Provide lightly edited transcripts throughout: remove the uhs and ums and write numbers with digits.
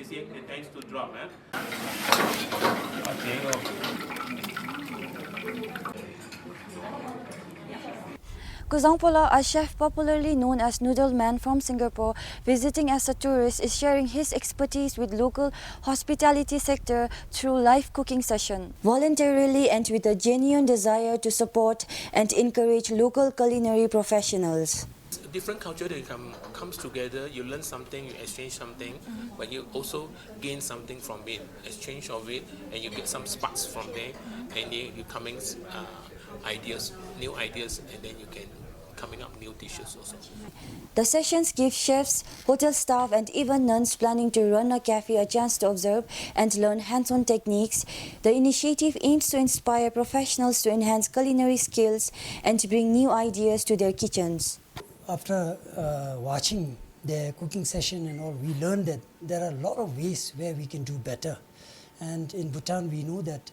malaysia it tends to drop 𝐒𝐭�𝐲, a chef popularly known as Noodle Man from Singapore, visiting as a tourist, is sharing his expertise with local hospitality sector through live cooking session. Voluntarily and with a genuine desire to support and encourage local culinary professionals. Different culture they comes together, you learn something, you exchange something, but you also gain something from it, exchange of it, and you get some sparks from there, and you coming ideas, new ideas, and then you can coming up new dishes also. The sessions give chefs, hotel staff and even nuns planning to run a cafe a chance to observe and learn hands-on techniques. The initiative aims to inspire professionals to enhance culinary skills and bring new ideas to their kitchens. After watching their cooking session and all, we learned that there are a lot of ways where we can do better. And in Bhutan, we know that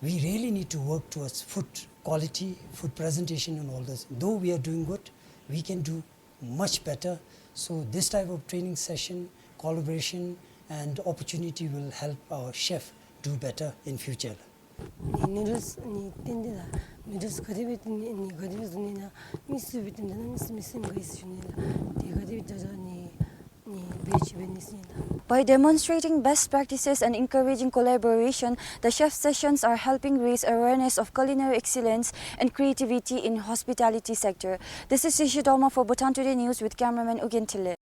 we really need to work towards food quality, food presentation and all this. Though we are doing good, we can do much better. So this type of training session, collaboration and opportunity will help our chef do better in future. Noodles noodles By demonstrating best practices and encouraging collaboration, the chef sessions are helping raise awareness of culinary excellence and creativity in hospitality sector. This is 𝐒𝐲𝐶 for Bhutan Today News with cameraman 𝐒𝐭𝐢𝐫𝐬.